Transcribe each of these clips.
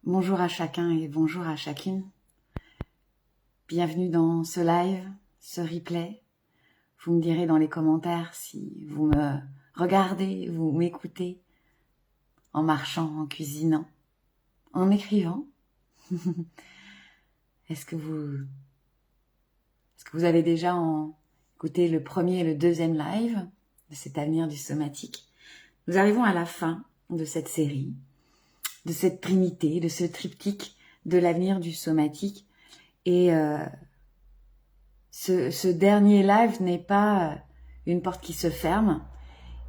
Bonjour à chacun et bonjour à chacune. Bienvenue dans ce live, ce replay. Vous me direz dans les commentaires si vous me regardez, vous m'écoutez en marchant, en cuisinant, en écrivant. Est-ce que vous avez déjà écouté le premier et le deuxième live de cet avenir du somatique? Nous arrivons à la fin de cette série, de cette trinité, de ce triptyque de l'avenir du somatique. Et ce dernier live n'est pas une porte qui se ferme,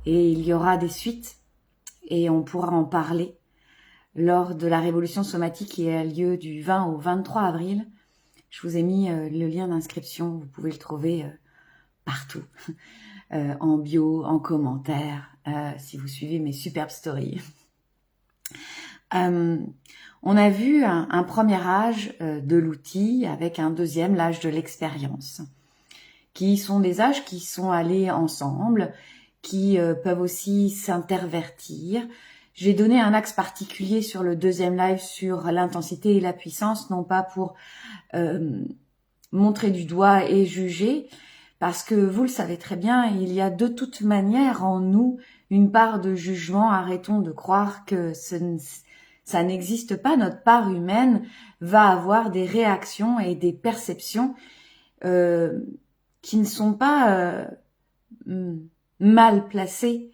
et il y aura des suites, et on pourra en parler lors de la révolution somatique qui a lieu du 20 au 23 avril. Je vous ai mis le lien d'inscription, vous pouvez le trouver partout, en bio, en commentaire, si vous suivez mes superbes stories. On a vu un premier âge de l'outil avec un deuxième, l'âge de l'expérience, qui sont des âges qui sont allés ensemble, qui peuvent aussi s'intervertir. J'ai donné un axe particulier sur le deuxième live sur l'intensité et la puissance, non pas pour montrer du doigt et juger, parce que vous le savez très bien, il y a de toute manière en nous une part de jugement. Arrêtons de croire que ça n'existe pas. Notre part humaine va avoir des réactions et des perceptions qui ne sont pas mal placées,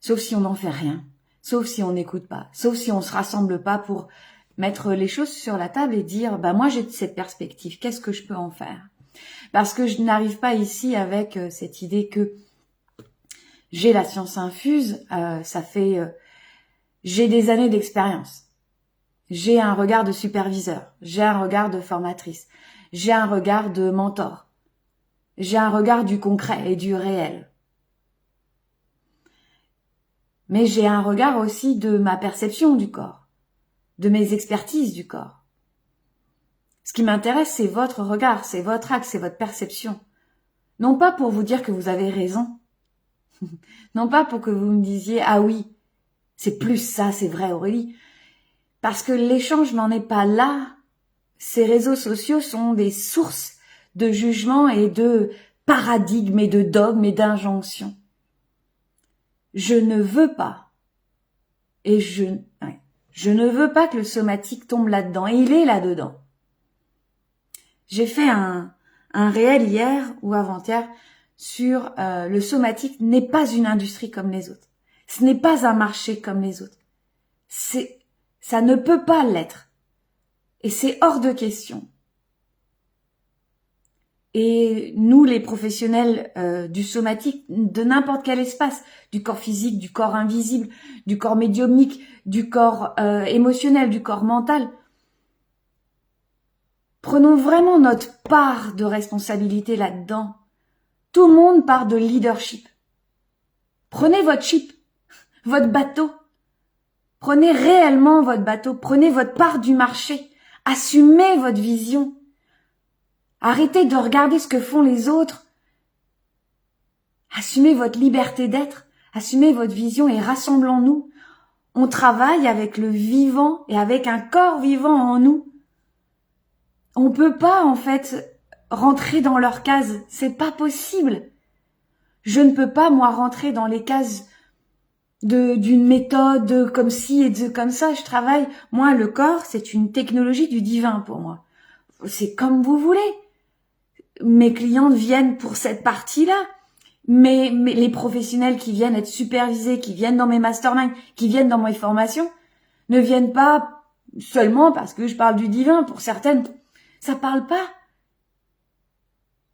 sauf si on n'en fait rien, sauf si on n'écoute pas, sauf si on se rassemble pas pour mettre les choses sur la table et dire moi j'ai cette perspective, qu'est-ce que je peux en faire? Parce que je n'arrive pas ici avec cette idée que j'ai la science infuse, j'ai des années d'expérience. J'ai un regard de superviseur, j'ai un regard de formatrice, j'ai un regard de mentor, j'ai un regard du concret et du réel. Mais j'ai un regard aussi de ma perception du corps, de mes expertises du corps. Ce qui m'intéresse, c'est votre regard, c'est votre axe, c'est votre perception. Non pas pour vous dire que vous avez raison, non pas pour que vous me disiez « Ah oui, c'est plus ça, c'est vrai Aurélie », parce que l'échange n'en est pas là. Ces réseaux sociaux sont des sources de jugement et de paradigmes et de dogmes et d'injonctions. Je ne veux pas, et je ne veux pas que le somatique tombe là-dedans, et il est là-dedans. J'ai fait un réel hier ou avant-hier sur le somatique n'est pas une industrie comme les autres. Ce n'est pas un marché comme les autres. Ça ne peut pas l'être. Et c'est hors de question. Et nous, les professionnels du somatique, de n'importe quel espace, du corps physique, du corps invisible, du corps médiumnique, du corps émotionnel, du corps mental, prenons vraiment notre part de responsabilité là-dedans. Tout le monde part de leadership. Prenez votre ship, votre bateau. Prenez réellement votre bateau, prenez votre part du marché, assumez votre vision. Arrêtez de regarder ce que font les autres. Assumez votre liberté d'être, assumez votre vision et rassemblons-nous. On travaille avec le vivant et avec un corps vivant en nous. On peut pas, en fait, rentrer dans leurs cases. C'est pas possible. Je ne peux pas, moi, rentrer dans les cases d'une méthode comme ci et comme ça. Je travaille. Moi, le corps, c'est une technologie du divin pour moi. C'est comme vous voulez. Mes clientes viennent pour cette partie-là. Mais les professionnels qui viennent être supervisés, qui viennent dans mes masterminds, qui viennent dans mes formations, ne viennent pas seulement parce que je parle du divin. Pour certaines, ça parle pas.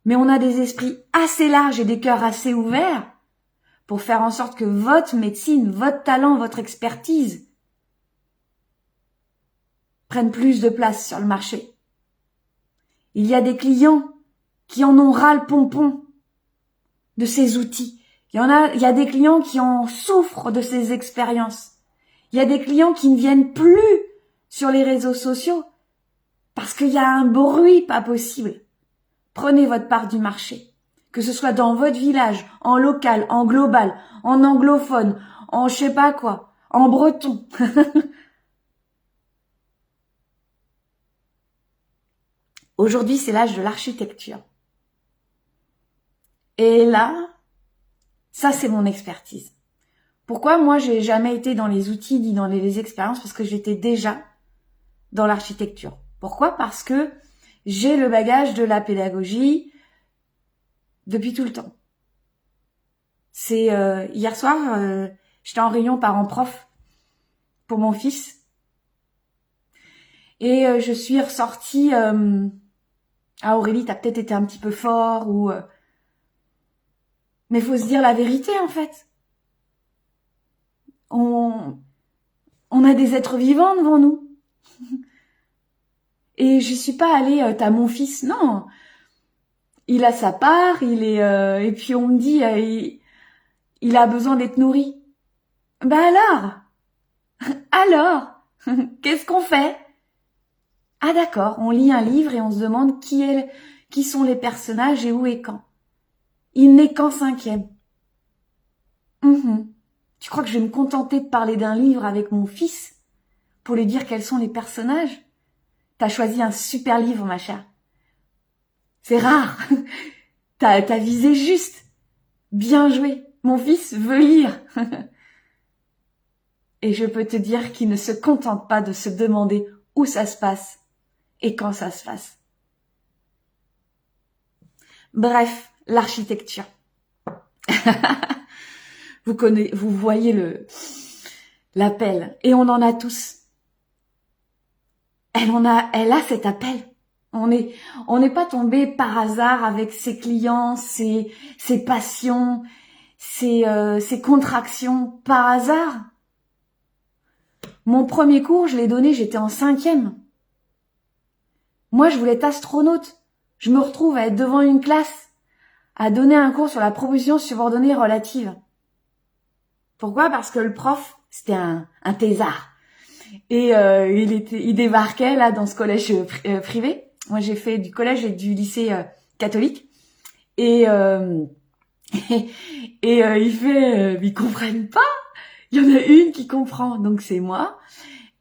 Mais on a des esprits assez larges et des cœurs assez ouverts pour faire en sorte que votre médecine, votre talent, votre expertise prennent plus de place sur le marché. Il y a des clients qui en ont ras le pompon de ces outils. Il y a des clients qui en souffrent de ces expériences. Il y a des clients qui ne viennent plus sur les réseaux sociaux parce qu'il y a un bruit pas possible. Prenez votre part du marché. Que ce soit dans votre village, en local, en global, en anglophone, en je sais pas quoi, en breton. Aujourd'hui, c'est l'âge de l'architecture. Et là, ça, c'est mon expertise. Pourquoi moi, j'ai jamais été dans les outils ni dans les expériences? Parce que j'étais déjà dans l'architecture. Pourquoi? Parce que j'ai le bagage de la pédagogie depuis tout le temps. C'est hier soir, j'étais en réunion parents-prof pour mon fils. Et je suis ressortie... Ah Aurélie, t'as peut-être été un petit peu fort ou... Mais faut se dire la vérité en fait. On a des êtres vivants devant nous. Et je suis pas allée, t'as mon fils, non. Il a sa part, et puis on me dit, il a besoin d'être nourri. Bah alors, qu'est-ce qu'on fait? Ah d'accord, on lit un livre et on se demande qui sont les personnages et où et quand. Il n'est qu'en 5e. Tu crois que je vais me contenter de parler d'un livre avec mon fils pour lui dire quels sont les personnages? T'as choisi un super livre, ma chère. C'est rare. T'as visé juste. Bien joué. Mon fils veut lire. Et je peux te dire qu'il ne se contente pas de se demander où ça se passe et quand ça se passe. Bref, l'architecture. Vous voyez l'appel. Et on en a tous. Elle a cet appel. On n'est pas tombé par hasard avec ses clients, ses passions, ses contractions par hasard. Mon premier cours, je l'ai donné, j'étais en 5e. Moi, je voulais être astronaute. Je me retrouve à être devant une classe, à donner un cours sur la proposition subordonnée relative. Pourquoi? Parce que le prof, c'était un thésard. Et il débarquait là dans ce collège privé. Moi, j'ai fait du collège et du lycée catholique. Et il fait, ils comprennent pas. Il y en a une qui comprend, donc c'est moi.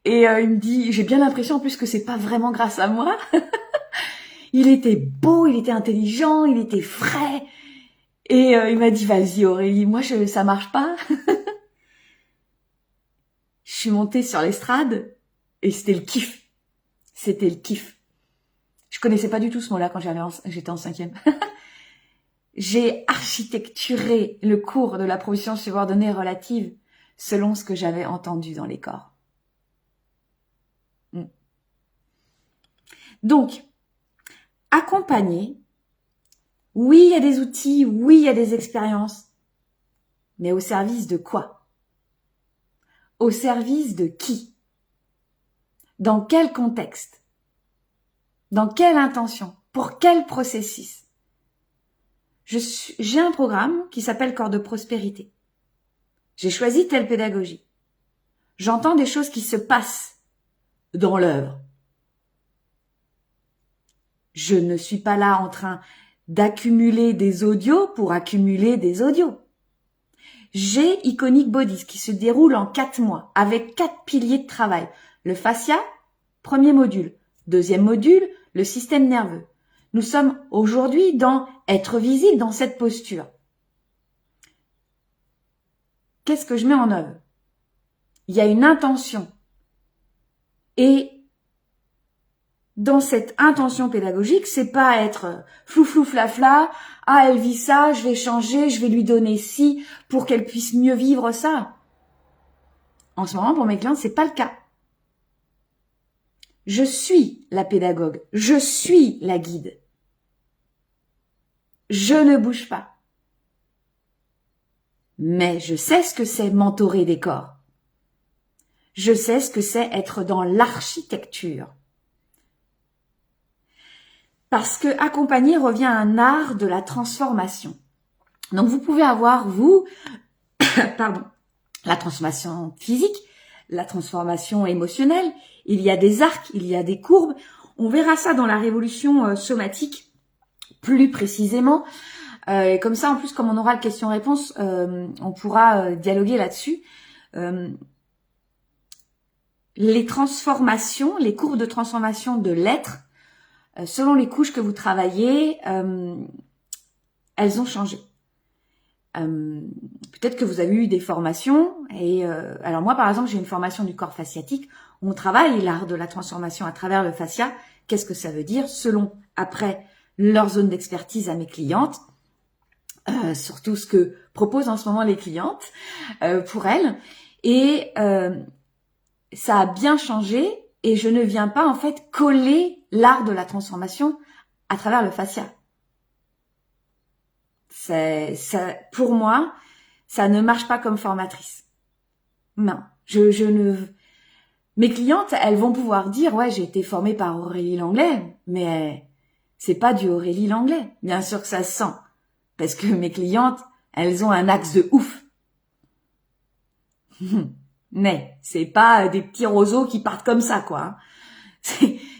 Et il me dit, j'ai bien l'impression en plus que c'est pas vraiment grâce à moi. Il était beau, il était intelligent, il était frais. Et il m'a dit, vas-y Aurélie, moi ça marche pas. Je suis montée sur l'estrade et c'était le kiff. C'était le kiff. Je connaissais pas du tout ce mot-là quand j'étais en 5e. J'ai architecturé le cours de la proposition subordonnée relative selon ce que j'avais entendu dans les corps. Donc, accompagner, oui, il y a des outils, oui, il y a des expériences, mais au service de quoi? Au service de qui? Dans quel contexte? Dans quelle intention? Pour quel processus? J'ai un programme qui s'appelle Corps de prospérité. J'ai choisi telle pédagogie. J'entends des choses qui se passent dans l'œuvre. Je ne suis pas là en train d'accumuler des audios pour accumuler des audios. J'ai Iconic Bodies qui se déroule en 4 mois avec 4 piliers de travail. Le fascia, premier module. Deuxième module, le système nerveux. Nous sommes aujourd'hui dans être visible dans cette posture. Qu'est-ce que je mets en œuvre? Il y a une intention. Et dans cette intention pédagogique, c'est pas être flou flafla, ah elle vit ça, je vais changer, je vais lui donner ci pour qu'elle puisse mieux vivre ça. En ce moment, pour mes clients, c'est pas le cas. Je suis la pédagogue, je suis la guide. Je ne bouge pas. Mais je sais ce que c'est mentorer des corps. Je sais ce que c'est être dans l'architecture. Parce que accompagner revient à un art de la transformation. Donc vous pouvez avoir, la transformation physique, la transformation émotionnelle, il y a des arcs, il y a des courbes. On verra ça dans la révolution somatique, plus précisément. Et comme ça, en plus, comme on aura le question-réponse, on pourra dialoguer là-dessus. les transformations, les courbes de transformation de l'être, selon les couches que vous travaillez, elles ont changé. Peut-être que vous avez eu des formations et alors moi par exemple j'ai une formation du corps fasciatique. On travaille l'art de la transformation à travers le fascia. Qu'est-ce que ça veut dire selon après leur zone d'expertise à mes clientes, surtout ce que proposent en ce moment les clientes pour elles, et ça a bien changé et je ne viens pas en fait coller l'art de la transformation à travers le fascia. Ça, pour moi, ça ne marche pas comme formatrice. Non, je ne. Mes clientes, elles vont pouvoir dire, ouais, j'ai été formée par Aurélie Langlais, mais c'est pas du Aurélie Langlais. Bien sûr que ça se sent, parce que mes clientes, elles ont un axe de ouf. Mais c'est pas des petits roseaux qui partent comme ça, quoi.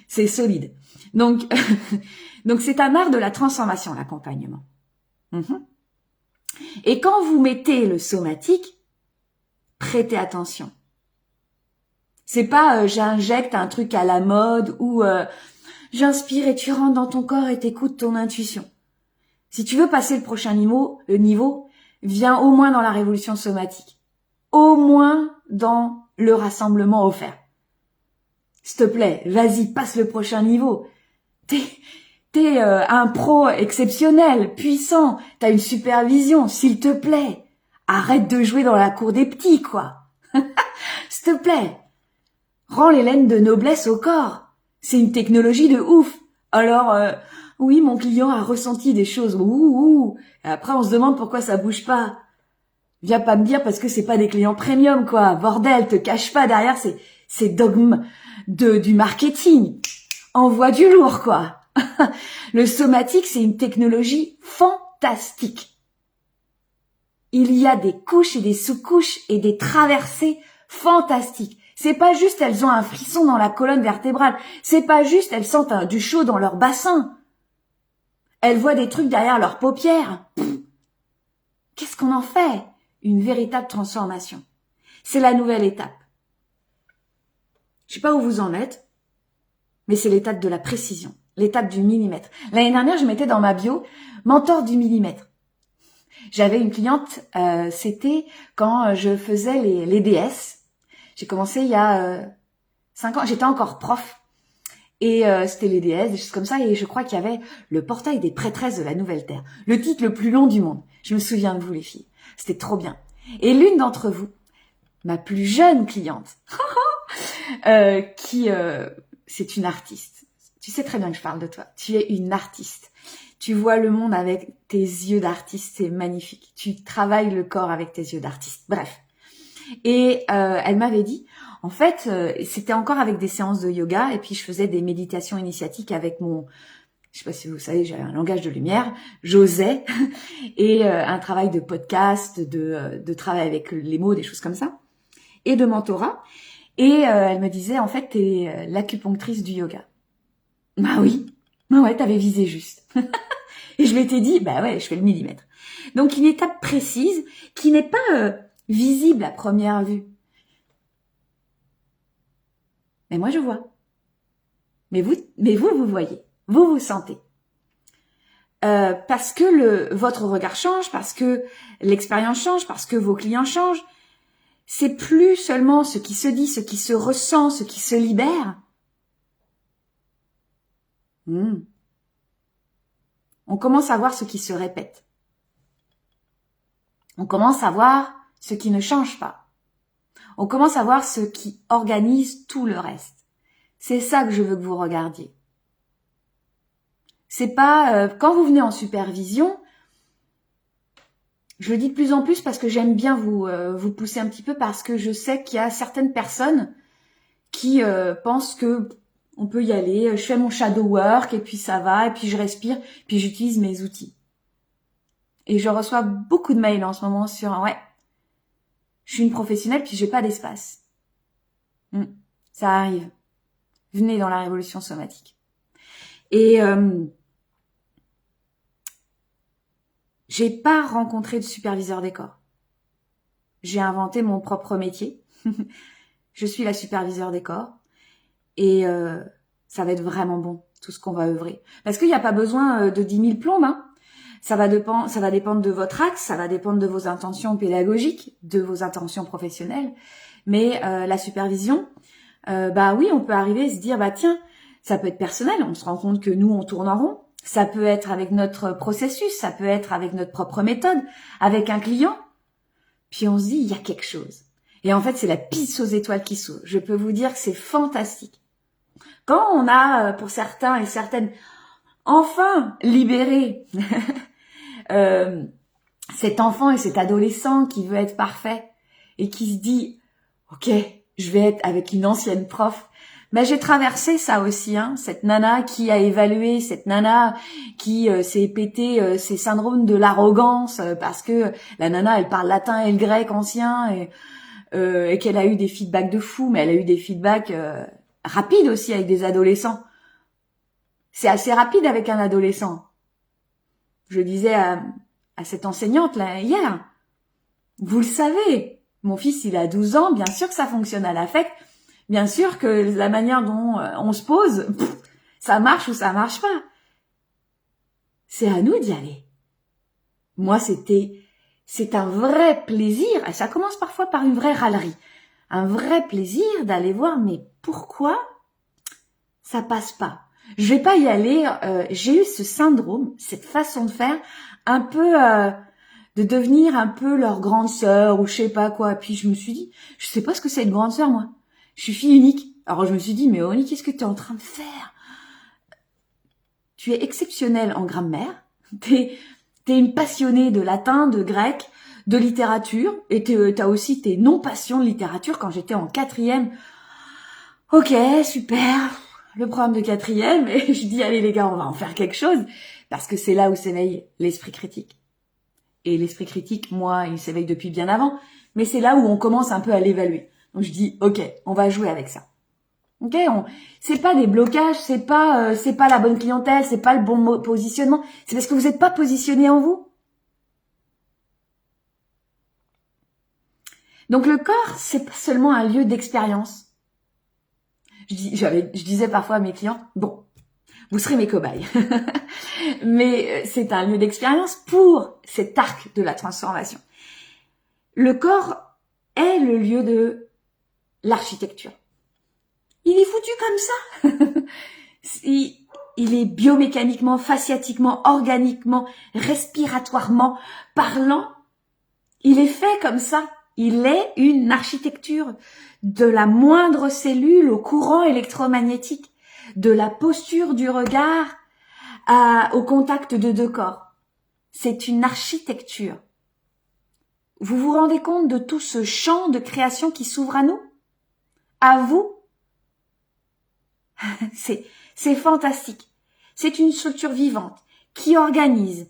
C'est solide. Donc, donc c'est un art de la transformation, l'accompagnement. Et quand vous mettez le somatique, prêtez attention. C'est pas j'injecte un truc à la mode ou j'inspire et tu rentres dans ton corps et t'écoutes ton intuition. Si tu veux passer le prochain niveau, viens au moins dans la révolution somatique. Au moins dans le rassemblement offert. S'il te plaît, vas-y, passe le prochain niveau. T'es un pro exceptionnel, puissant, t'as une supervision, s'il te plaît. Arrête de jouer dans la cour des petits, quoi. S'il te plaît. Rends les laines de noblesse au corps. C'est une technologie de ouf. Alors, oui, mon client a ressenti des choses. Ouh. Et après, on se demande pourquoi ça bouge pas. Viens pas me dire parce que c'est pas des clients premium, quoi. Bordel, te cache pas derrière ces dogmes du marketing. Envoie du lourd, quoi. Le somatique, c'est une technologie fantastique. Il y a des couches et des sous-couches et des traversées fantastiques. C'est pas juste elles ont un frisson dans la colonne vertébrale. C'est pas juste elles sentent du chaud dans leur bassin. Elles voient des trucs derrière leurs paupières. Qu'est-ce qu'on en fait? Une véritable transformation. C'est la nouvelle étape. Je sais pas où vous en êtes, mais c'est l'étape de la précision, l'étape du millimètre. L'année dernière, je mettais dans ma bio mentor du millimètre. J'avais une cliente, c'était quand je faisais les DS. J'ai commencé il y a 5 ans, j'étais encore prof. Et c'était les DS, des choses comme ça. Et je crois qu'il y avait le portail des prêtresses de la Nouvelle Terre. Le titre le plus long du monde. Je me souviens de vous, les filles. C'était trop bien. Et l'une d'entre vous, ma plus jeune cliente, c'est une artiste. Tu sais très bien que je parle de toi. Tu es une artiste. Tu vois le monde avec tes yeux d'artiste. C'est magnifique. Tu travailles le corps avec tes yeux d'artiste. Bref. Et elle m'avait dit, en fait, c'était encore avec des séances de yoga et puis je faisais des méditations initiatiques avec je sais pas si vous savez, j'avais un langage de lumière, j'osais, et un travail de podcast, de travail avec les mots, des choses comme ça, et de mentorat. Et elle me disait, en fait, t'es l'acupunctrice du yoga. Bah oui, ouais, t'avais visé juste. Et je m'étais dit, bah ouais, je fais le millimètre. Donc une étape précise qui n'est pas visible à première vue. Mais moi, je vois. Mais vous voyez. Vous sentez. Parce que votre regard change, parce que l'expérience change, parce que vos clients changent. C'est plus seulement ce qui se dit, ce qui se ressent, ce qui se libère. On commence à voir ce qui se répète. On commence à voir ce qui ne change pas. On commence à voir ce qui organise tout le reste. C'est ça que je veux que vous regardiez. C'est pas quand vous venez en supervision, je le dis de plus en plus parce que j'aime bien vous pousser un petit peu parce que je sais qu'il y a certaines personnes qui pensent que on peut y aller, je fais mon shadow work et puis ça va et puis je respire, puis j'utilise mes outils. Et je reçois beaucoup de mails en ce moment sur ouais, je suis une professionnelle puis j'ai pas d'espace. Ça arrive. Venez dans la révolution somatique. Et j'ai pas rencontré de superviseur des corps. J'ai inventé mon propre métier. je suis la superviseure des corps et ça va être vraiment bon, tout ce qu'on va œuvrer. Parce qu'il n'y a pas besoin de 10 000 plombes, hein. Ça va dépendre de votre axe, ça va dépendre de vos intentions pédagogiques, de vos intentions professionnelles. Mais la supervision, oui, on peut arriver à se dire, tiens, ça peut être personnel, on se rend compte que nous, on tourne en rond. Ça peut être avec notre processus, ça peut être avec notre propre méthode, avec un client. Puis on se dit, il y a quelque chose. Et en fait, c'est la pisse aux étoiles qui s'ouvre. Je peux vous dire que c'est fantastique. Quand on a, pour certains et certaines, enfin libéré cet enfant et cet adolescent qui veut être parfait et qui se dit, ok, je vais être avec une ancienne prof. Mais j'ai traversé ça aussi, hein, cette nana qui a évalué, cette nana qui s'est pété ses syndromes de l'arrogance parce que la nana, elle parle latin et le grec ancien et qu'elle a eu des feedbacks de fou, mais elle a eu des feedbacks rapides aussi avec des adolescents. C'est assez rapide avec un adolescent. Je disais à cette enseignante là hier, vous le savez, mon fils il a 12 ans, bien sûr que ça fonctionne à l'affect. Bien sûr que la manière dont on se pose, ça marche ou ça marche pas. C'est à nous d'y aller. Moi, c'est un vrai plaisir, et ça commence parfois par une vraie râlerie, un vrai plaisir d'aller voir, mais pourquoi ça passe pas? Je vais pas y aller, j'ai eu ce syndrome, cette façon de faire, un peu de devenir un peu leur grande sœur ou je sais pas quoi. Puis je me suis dit, je sais pas ce que c'est une grande sœur, moi. Je suis fille unique. Alors je me suis dit, mais Oni, qu'est-ce que tu es en train de faire? Tu es exceptionnelle en grammaire. T'es une passionnée de latin, de grec, de littérature. Et t'as aussi tes non-passions de littérature quand j'étais en 4e. Ok, super. Le programme de 4e. Et je dis, allez les gars, on va en faire quelque chose. Parce que c'est là où s'éveille l'esprit critique. Et l'esprit critique, moi, il s'éveille depuis bien avant. Mais c'est là où on commence un peu à l'évaluer. Donc je dis, ok, on va jouer avec ça. Ok, c'est pas des blocages, c'est pas la bonne clientèle, c'est pas le bon positionnement. C'est parce que vous n'êtes pas positionné en vous. Donc le corps, c'est pas seulement un lieu d'expérience. Je disais parfois à mes clients, bon, vous serez mes cobayes, mais c'est un lieu d'expérience pour cet arc de la transformation. Le corps est le lieu de l'architecture. Il est foutu comme ça. Il est biomécaniquement, fasciatiquement, organiquement, respiratoirement parlant. Il est fait comme ça. Il est une architecture de la moindre cellule au courant électromagnétique, de la posture du regard au contact de deux corps. C'est une architecture. Vous vous rendez compte de tout ce champ de création qui s'ouvre à nous? À vous? C'est fantastique. C'est une structure vivante qui organise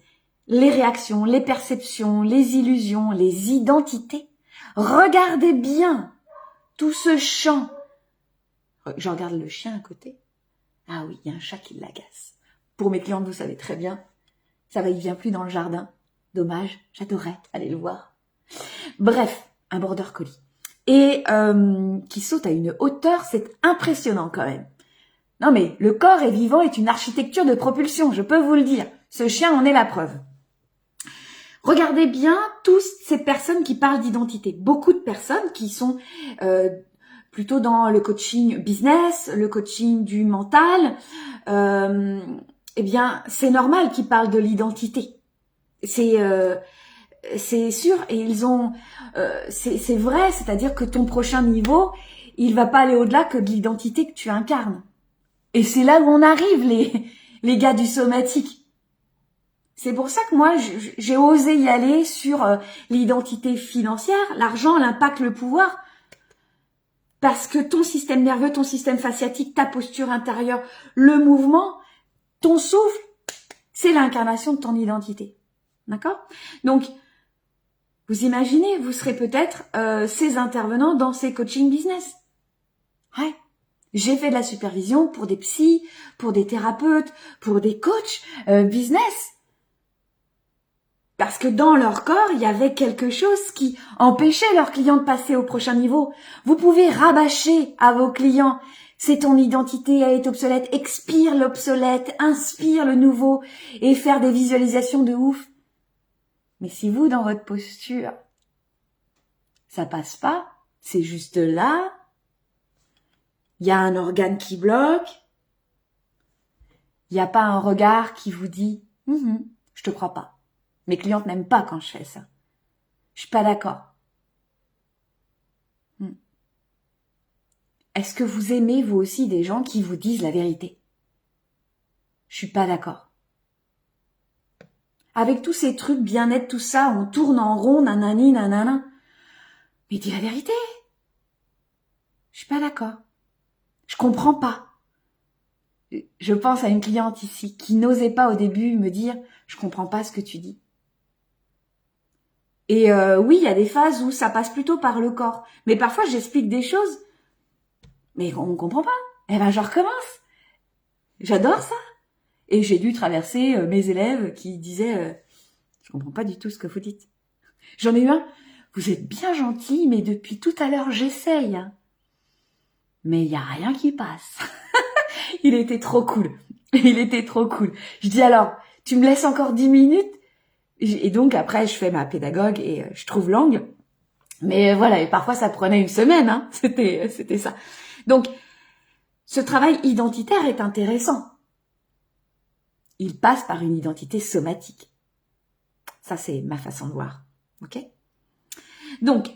les réactions, les perceptions, les illusions, les identités. Regardez bien tout ce champ. Je regarde le chien à côté. Ah oui, il y a un chat qui l'agace. Pour mes clientes, vous savez très bien, ça va, il vient plus dans le jardin. Dommage, j'adorais aller le voir. Bref, un border collie. Et qui saute à une hauteur, c'est impressionnant quand même. Non mais le corps est vivant est une architecture de propulsion, je peux vous le dire. Ce chien en est la preuve. Regardez bien tous ces personnes qui parlent d'identité. Beaucoup de personnes qui sont plutôt dans le coaching business, le coaching du mental. Eh bien, c'est normal qu'ils parlent de l'identité. C'est sûr et ils ont c'est vrai, c'est-à-dire que ton prochain niveau, il va pas aller au-delà que de l'identité que tu incarnes. Et c'est là où on arrive les gars du somatique. C'est pour ça que moi j'ai osé y aller sur l'identité financière, l'argent, l'impact, le pouvoir. Parce que ton système nerveux, ton système fasciatique, ta posture intérieure, le mouvement, ton souffle, c'est l'incarnation de ton identité. D'accord? Donc, vous imaginez, vous serez peut-être ces intervenants dans ces coaching business. Ouais. J'ai fait de la supervision pour des psys, pour des thérapeutes, pour des coachs business. Parce que dans leur corps, il y avait quelque chose qui empêchait leurs clients de passer au prochain niveau. Vous pouvez rabâcher à vos clients: c'est ton identité, elle est obsolète, expire l'obsolète, inspire le nouveau, et faire des visualisations de ouf. Mais si vous, dans votre posture, ça passe pas, c'est juste là, il y a un organe qui bloque, il n'y a pas un regard qui vous dit je te crois pas. Mes clientes n'aiment pas quand je fais ça. Je suis pas d'accord. Est-ce que vous aimez vous aussi des gens qui vous disent la vérité? Je suis pas d'accord. Avec tous ces trucs bien-être, tout ça, on tourne en rond, nanani, nanana. Mais dis la vérité. Je suis pas d'accord. Je comprends pas. Je pense à une cliente ici qui n'osait pas au début me dire « je comprends pas ce que tu dis ». Et oui, il y a des phases où ça passe plutôt par le corps. Mais parfois, j'explique des choses, mais on ne comprend pas. Eh ben, je recommence. J'adore ça. Et j'ai dû traverser mes élèves qui disaient je comprends pas du tout ce que vous dites. J'en ai eu un. Vous êtes bien gentil, mais depuis tout à l'heure, j'essaye. Mais il y a rien qui passe. Il était trop cool. Il était trop cool. Je dis alors, tu me laisses encore 10 minutes? Et donc après, je fais ma pédagogue et je trouve l'angle. Mais voilà, et parfois ça prenait une semaine, hein. C'était ça. Donc, ce travail identitaire est intéressant. Il passe par une identité somatique. Ça, c'est ma façon de voir. Ok? Donc,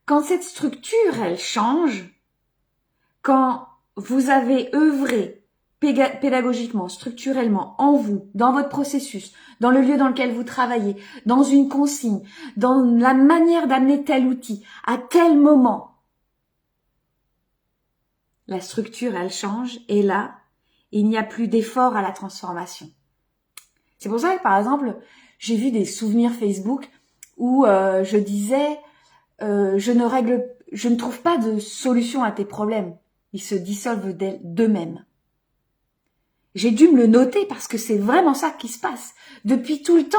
quand cette structure, elle change, quand vous avez œuvré pédagogiquement, structurellement, en vous, dans votre processus, dans le lieu dans lequel vous travaillez, dans une consigne, dans la manière d'amener tel outil, à tel moment, la structure, elle change, et là, il n'y a plus d'effort à la transformation. C'est pour ça que, par exemple, j'ai vu des souvenirs Facebook où je disais je ne trouve pas de solution à tes problèmes. Ils se dissolvent d'eux-mêmes. J'ai dû me le noter parce que c'est vraiment ça qui se passe depuis tout le temps.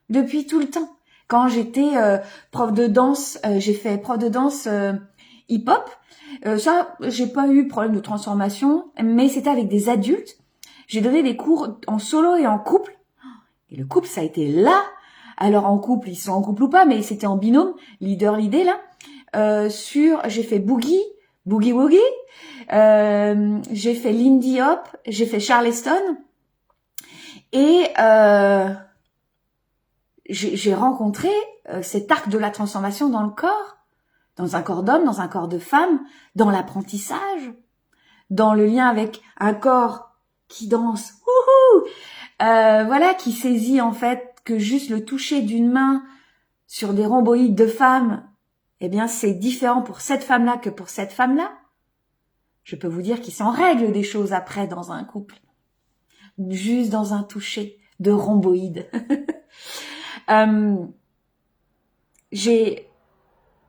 Depuis tout le temps. Quand j'étais prof de danse, j'ai fait prof de danse hip-hop. Ça, j'ai pas eu problème de transformation, mais c'était avec des adultes. J'ai donné des cours en solo et en couple. Et le couple, ça a été là. Alors en couple, ils sont en couple ou pas, mais c'était en binôme, leader-leadé là. J'ai fait Boogie Woogie. J'ai fait Lindy Hop, j'ai fait Charleston. Et j'ai rencontré cet arc de la transformation dans le corps. Dans un corps d'homme, dans un corps de femme, dans l'apprentissage, dans le lien avec un corps qui danse, voilà, qui saisit en fait que juste le toucher d'une main sur des rhomboïdes de femmes, eh bien c'est différent pour cette femme-là que pour cette femme-là. Je peux vous dire qu'il s'en règle des choses après dans un couple, juste dans un toucher de rhomboïdes.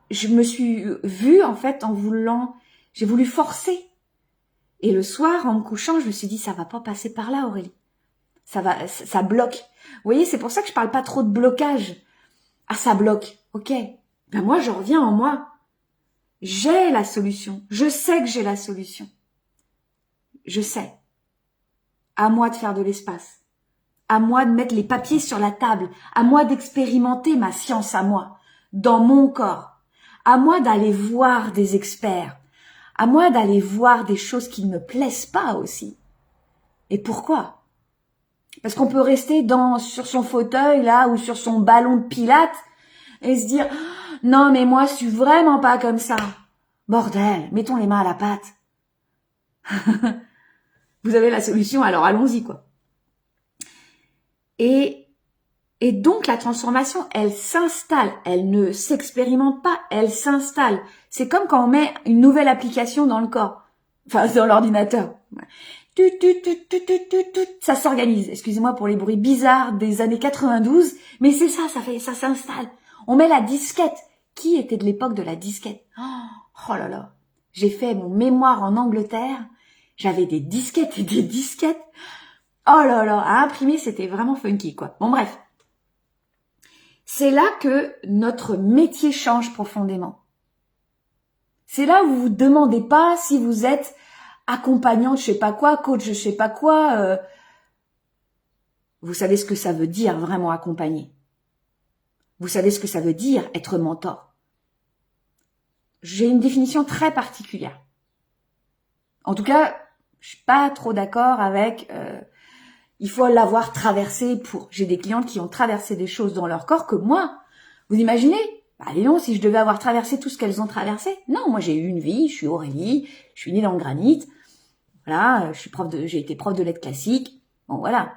Je me suis vue en fait j'ai voulu forcer. Et le soir, en me couchant, je me suis dit, ça va pas passer par là, Aurélie. Ça bloque. Vous voyez, c'est pour ça que je parle pas trop de blocage. Ah, ça bloque. Ok. Ben moi, je reviens en moi. J'ai la solution. Je sais que j'ai la solution. Je sais. À moi de faire de l'espace. À moi de mettre les papiers sur la table. À moi d'expérimenter ma science à moi. Dans mon corps. À moi d'aller voir des experts. À moi d'aller voir des choses qui ne me plaisent pas aussi. Et pourquoi? Parce qu'on peut rester sur son fauteuil là ou sur son ballon de pilates et se dire « Non mais moi je suis vraiment pas comme ça. » Bordel, mettons les mains à la pâte. Vous avez la solution, alors allons-y quoi. Et donc la transformation, elle s'installe, elle ne s'expérimente pas, elle s'installe. C'est comme quand on met une nouvelle application dans le corps, enfin dans l'ordinateur. Ça s'organise. Excusez-moi pour les bruits bizarres des années 92, mais c'est ça, ça s'installe. On met la disquette. Qui était de l'époque de la disquette? Oh là là. J'ai fait mon mémoire en Angleterre. J'avais des disquettes et des disquettes. Oh là là, à imprimer, c'était vraiment funky, quoi. Bon, bref. c'est là que notre métier change profondément. C'est là où vous vous demandez pas si vous êtes accompagnante, je sais pas quoi, coach, je sais pas quoi. Vous savez ce que ça veut dire vraiment accompagner. Vous savez ce que ça veut dire être mentor. J'ai une définition très particulière. En tout cas, je suis pas trop d'accord avec il faut l'avoir traversé pour. J'ai des clientes qui ont traversé des choses dans leur corps que moi, vous imaginez? Allez non, si je devais avoir traversé tout ce qu'elles ont traversé. Non, moi j'ai eu une vie, je suis Aurélie, je suis née dans le granit. Voilà, j'ai été prof de lettres classiques. Bon voilà.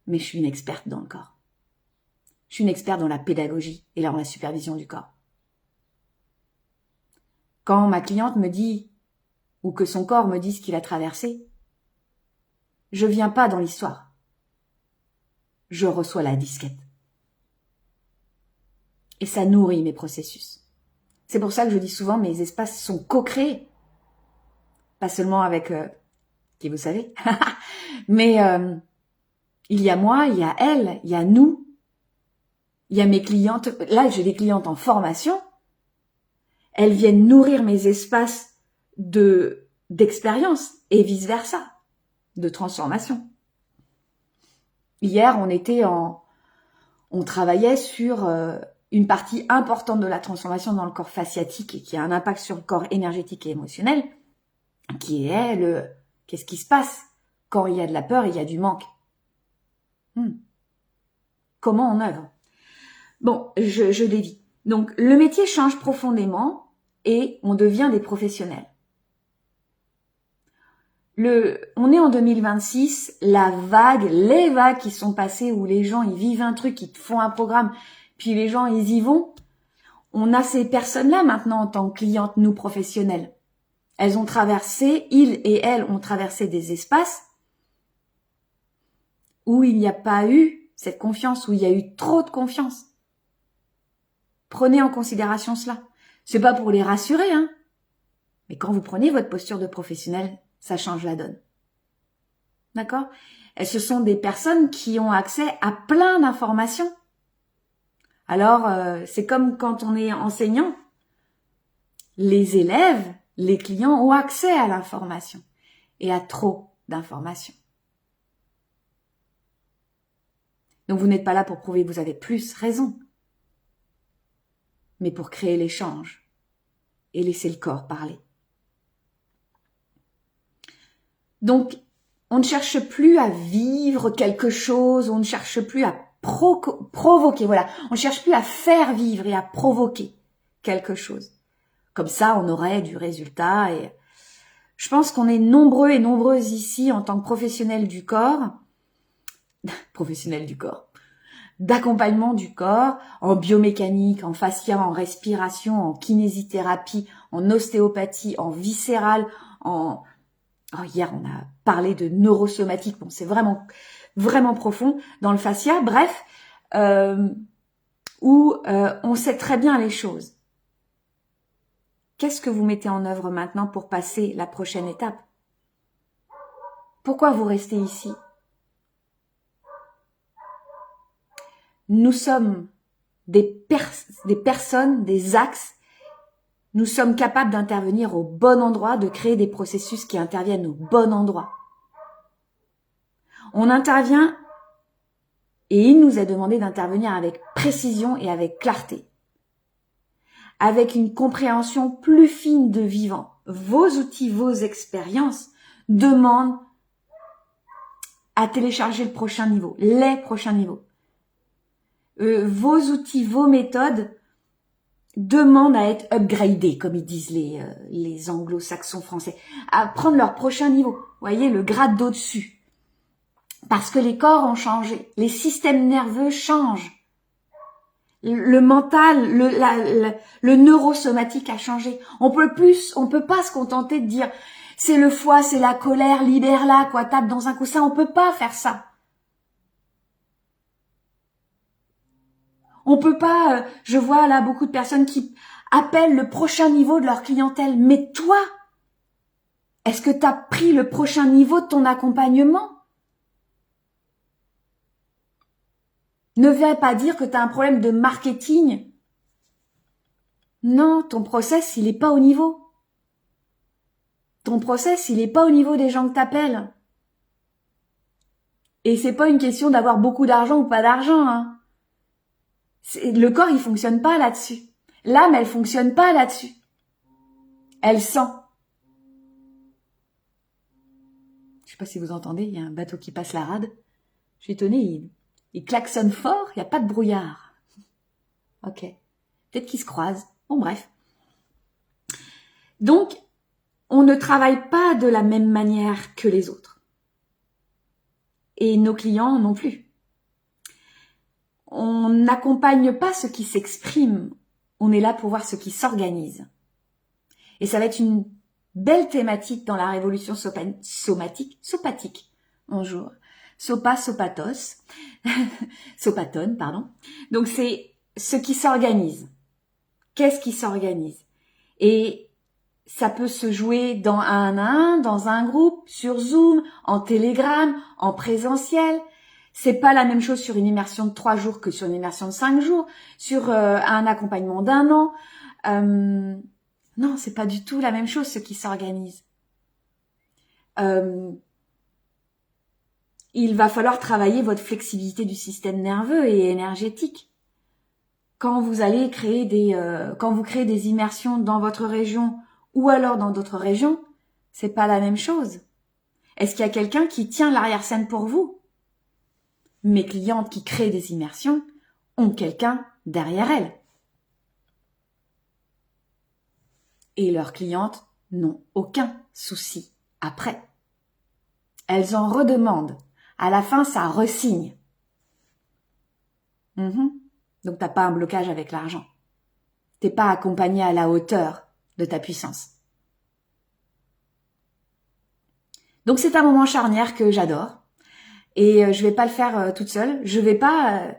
Mais je suis une experte dans le corps. Je suis une experte dans la pédagogie et dans la supervision du corps. Quand ma cliente me dit, ou que son corps me dit ce qu'il a traversé, je viens pas dans l'histoire. Je reçois la disquette. Et ça nourrit mes processus. C'est pour ça que je dis souvent, mes espaces sont co-créés. Pas seulement avec qui vous savez, mais il y a moi, il y a elle, il y a nous, il y a mes clientes. Là, j'ai des clientes en formation. Elles viennent nourrir mes espaces d'expérience et vice-versa, de transformation. Hier, on travaillait sur une partie importante de la transformation dans le corps fasciatique et qui a un impact sur le corps énergétique et émotionnel, qui est qu'est-ce qui se passe quand il y a de la peur et il y a du manque. Comment on œuvre? Bon, je l'ai dit. Donc, le métier change profondément et on devient des professionnels. On est en 2026, les vagues qui sont passées où les gens, ils vivent un truc, ils te font un programme, puis les gens, ils y vont. On a ces personnes-là maintenant en tant que clientes, nous, professionnels. Elles ont traversé, ils et elles ont traversé des espaces où il n'y a pas eu cette confiance, où il y a eu trop de confiance. Prenez en considération cela. C'est pas pour les rassurer, hein. Mais quand vous prenez votre posture de professionnel, ça change la donne. D'accord? Et ce sont des personnes qui ont accès à plein d'informations. Alors, c'est comme quand on est enseignant. Les élèves, les clients ont accès à l'information et à trop d'informations. Donc, vous n'êtes pas là pour prouver que vous avez plus raison, mais pour créer l'échange et laisser le corps parler. Donc, on ne cherche plus à vivre quelque chose, on ne cherche plus à provoquer, voilà. On ne cherche plus à faire vivre et à provoquer quelque chose. Comme ça, on aurait du résultat. Et je pense qu'on est nombreux et nombreuses ici en tant que professionnels du corps, d'accompagnement du corps, en biomécanique, en fascia, en respiration, en kinésithérapie, en ostéopathie, en viscérale, hier, on a parlé de neurosomatique. Bon, c'est vraiment, vraiment profond dans le fascia. Bref, où on sait très bien les choses. Qu'est-ce que vous mettez en œuvre maintenant pour passer la prochaine étape? Pourquoi vous restez ici? Nous sommes des personnes, des axes. Nous sommes capables d'intervenir au bon endroit, de créer des processus qui interviennent au bon endroit. On intervient et il nous est demandé d'intervenir avec précision et avec clarté, avec une compréhension plus fine de vivant. Vos outils, vos expériences demandent à télécharger le prochain niveau, les prochains niveaux. Vos outils, vos méthodes demandent à être upgradés, comme ils disent les anglo-saxons français, à prendre leur prochain niveau. Vous voyez, le grade d'au-dessus. Parce que les corps ont changé, les systèmes nerveux changent. Le mental, le neurosomatique a changé. On peut pas se contenter de dire c'est le foie, c'est la colère, libère-la, quoi, tape dans un coussin. On peut pas faire ça. On peut pas, je vois là beaucoup de personnes qui appellent le prochain niveau de leur clientèle. Mais toi, est-ce que tu as pris le prochain niveau de ton accompagnement? Ne viens pas dire que tu as un problème de marketing. Non, ton process, il est pas au niveau. Ton process, il est pas au niveau des gens que t'appelles. Et c'est pas une question d'avoir beaucoup d'argent ou pas d'argent, hein. Le corps, il fonctionne pas là-dessus. L'âme, elle fonctionne pas là-dessus. Elle sent. Je sais pas si vous entendez, il y a un bateau qui passe la rade. Je suis étonnée, il klaxonne fort, il n'y a pas de brouillard. Ok. Peut-être qu'ils se croisent. Bon, bref. Donc, on ne travaille pas de la même manière que les autres. Et nos clients non plus. On n'accompagne pas ce qui s'exprime. On est là pour voir ce qui s'organise. Et ça va être une belle thématique dans la révolution sopatique. Bonjour. Sopatos. Sopatone, pardon. Donc c'est ce qui s'organise. Qu'est-ce qui s'organise? Et ça peut se jouer dans un à un, dans un groupe, sur Zoom, en Telegram, en présentiel. C'est pas la même chose sur une immersion de 3 jours que sur une immersion de 5 jours, sur un accompagnement d'1 an. Non, c'est pas du tout la même chose ce qui s'organise. Il va falloir travailler votre flexibilité du système nerveux et énergétique. Quand vous allez créer quand vous créez des immersions dans votre région ou alors dans d'autres régions, c'est pas la même chose. Est-ce qu'il y a quelqu'un qui tient l'arrière-scène pour vous? Mes clientes qui créent des immersions ont quelqu'un derrière elles. Et leurs clientes n'ont aucun souci après. Elles en redemandent. À la fin, ça re-signe. Donc, t'as pas un blocage avec l'argent. T'es pas accompagné à la hauteur de ta puissance. Donc, c'est un moment charnière que j'adore. Et je vais pas le faire toute seule. Je vais pas...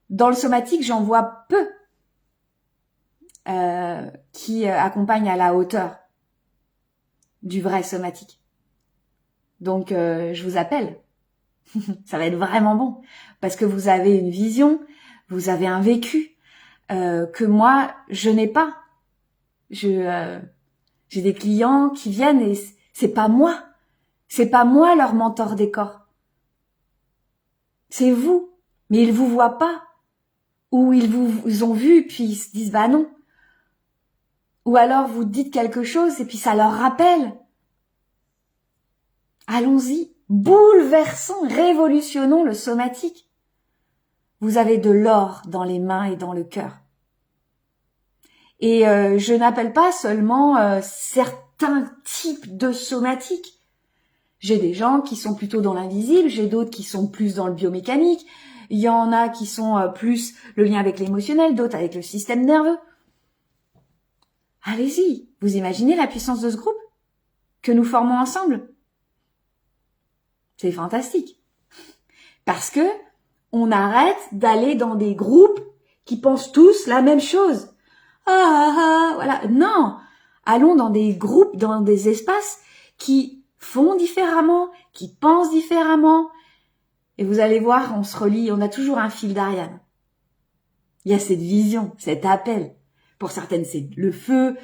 dans le somatique, j'en vois peu qui accompagnent à la hauteur du vrai somatique. Donc, je vous appelle. Ça va être vraiment bon. Parce que vous avez une vision, vous avez un vécu que moi, je n'ai pas. J'ai des clients qui viennent et c'est pas moi. C'est pas moi leur mentor des corps. C'est vous. Mais ils vous voient pas. Ou ils vous ont vu puis ils se disent bah non. Ou alors vous dites quelque chose et puis ça leur rappelle. Allons-y. Bouleversons, révolutionnons le somatique. Vous avez de l'or dans les mains et dans le cœur. Et je n'appelle pas seulement certains types de somatiques. J'ai des gens qui sont plutôt dans l'invisible, j'ai d'autres qui sont plus dans le biomécanique, il y en a qui sont plus le lien avec l'émotionnel, d'autres avec le système nerveux. Allez-y, vous imaginez la puissance de ce groupe que nous formons ensemble? C'est fantastique. Parce que on arrête d'aller dans des groupes qui pensent tous la même chose. Voilà. Non. Allons dans des groupes, dans des espaces qui font différemment, qui pensent différemment. Et vous allez voir, on se relie, on a toujours un fil d'Ariane. Il y a cette vision, cet appel. Pour certaines, c'est le feu.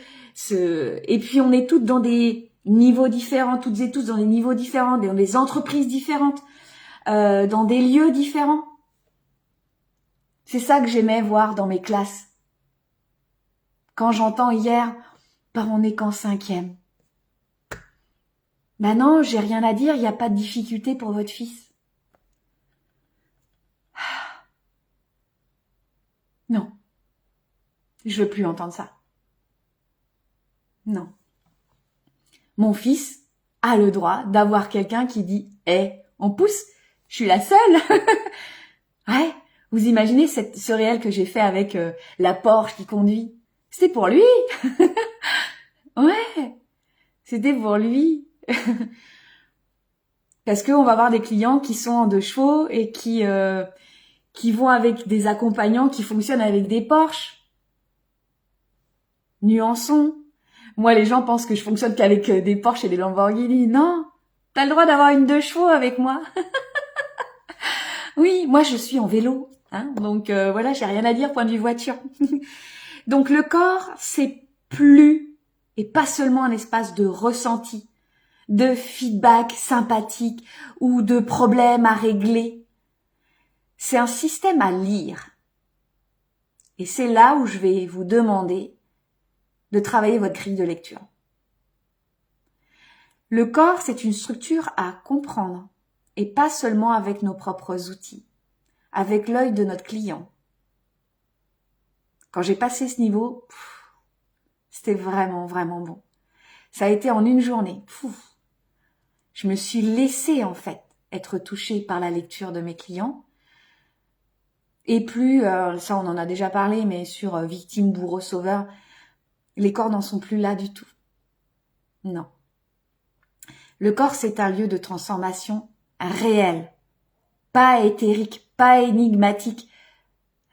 Et puis, on est toutes dans des niveaux différents, toutes et tous dans des niveaux différents, dans des entreprises différentes, dans des lieux différents. C'est ça que j'aimais voir dans mes classes. Quand j'entends hier, bah on n'est qu'en 5e. Ben non, j'ai rien à dire, il n'y a pas de difficulté pour votre fils. Non. Je veux plus entendre ça. Non. Mon fils a le droit d'avoir quelqu'un qui dit « Hey, on pousse, je suis la seule !» Ouais, vous imaginez ce réel que j'ai fait avec la Porsche qui conduit? C'était pour lui. Ouais, c'était pour lui. Parce qu'on va avoir des clients qui sont en 2 chevaux et qui vont avec des accompagnants qui fonctionnent avec des Porsche. Nuançons. Moi, les gens pensent que je fonctionne qu'avec des Porsche et des Lamborghini. Non, t'as le droit d'avoir une 2 chevaux avec moi. Oui, moi je suis en vélo. Hein. Donc voilà, j'ai rien à dire point de vue voiture. Donc le corps, c'est plus et pas seulement un espace de ressenti, de feedback sympathique ou de problèmes à régler. C'est un système à lire. Et c'est là où je vais vous demander de travailler votre grille de lecture. Le corps, c'est une structure à comprendre, et pas seulement avec nos propres outils, avec l'œil de notre client. Quand j'ai passé ce niveau, c'était vraiment, vraiment bon. Ça a été en une journée. Je me suis laissée, en fait, être touchée par la lecture de mes clients. Et plus, ça on en a déjà parlé, mais sur victime, bourreau, sauveur, les corps n'en sont plus là du tout. Non. Le corps, c'est un lieu de transformation réel. Pas éthérique, pas énigmatique,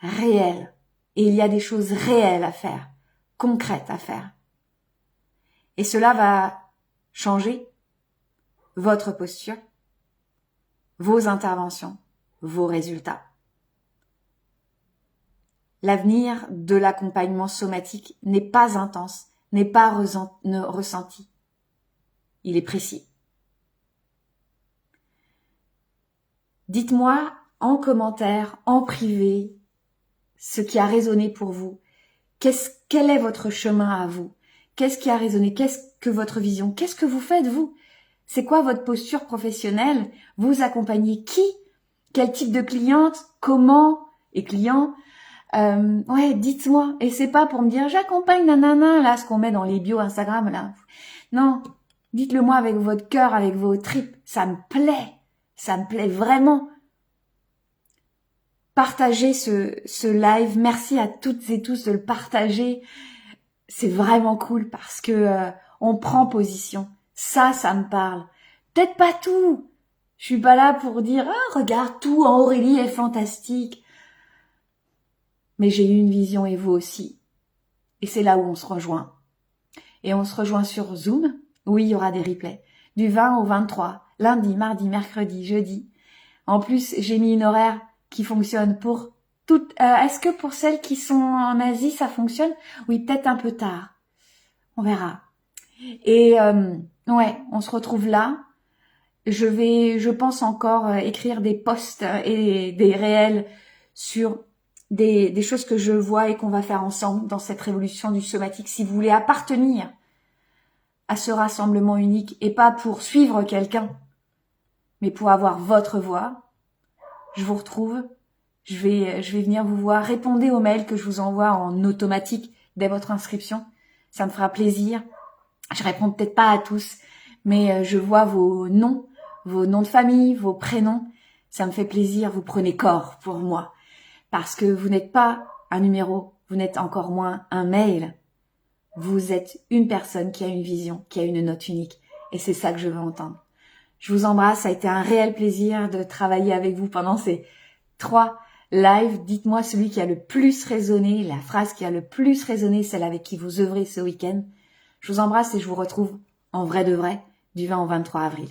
réel. Et il y a des choses réelles à faire, concrètes à faire. Et cela va changer votre posture, vos interventions, vos résultats. L'avenir de l'accompagnement somatique n'est pas intense, n'est pas ressenti. Il est précis. Dites-moi en commentaire, en privé, ce qui a résonné pour vous. Quel est votre chemin à vous? Qu'est-ce qui a résonné? Qu'est-ce que votre vision? Qu'est-ce que vous faites, vous? C'est quoi votre posture professionnelle? Vous accompagnez qui? Quel type de cliente? Comment? Et client? Ouais, dites-moi. Et c'est pas pour me dire, j'accompagne nanana, là, ce qu'on met dans les bios Instagram, là. Non. Dites-le moi avec votre cœur, avec vos tripes. Ça me plaît vraiment. Partagez ce live. Merci à toutes et tous de le partager. C'est vraiment cool parce que on prend position. Ça me parle. Peut-être pas tout. Je suis pas là pour dire regarde tout, Aurélie est fantastique. Mais j'ai eu une vision et vous aussi. Et c'est là où on se rejoint. Et on se rejoint sur Zoom. Oui, il y aura des replays. Du 20 au 23. Lundi, mardi, mercredi, jeudi. En plus, j'ai mis une horaire qui fonctionne pour toutes. Est-ce que pour celles qui sont en Asie, ça fonctionne? Oui, peut-être un peu tard. On verra. Et ouais, on se retrouve là. Je pense encore écrire des posts et des réels sur des choses que je vois et qu'on va faire ensemble dans cette révolution du somatique. Si vous voulez appartenir à ce rassemblement unique et pas pour suivre quelqu'un, mais pour avoir votre voix, je vous retrouve. Je vais venir vous voir. Répondez aux mails que je vous envoie en automatique dès votre inscription. Ça me fera plaisir. Je réponds peut-être pas à tous, mais je vois vos noms de famille, vos prénoms. Ça me fait plaisir. Vous prenez corps pour moi. Parce que vous n'êtes pas un numéro. Vous n'êtes encore moins un mail. Vous êtes une personne qui a une vision, qui a une note unique. Et c'est ça que je veux entendre. Je vous embrasse. Ça a été un réel plaisir de travailler avec vous pendant ces 3 lives. Dites-moi celui qui a le plus résonné, la phrase qui a le plus résonné, celle avec qui vous œuvrez ce week-end. Je vous embrasse et je vous retrouve en vrai de vrai du 20 au 23 avril.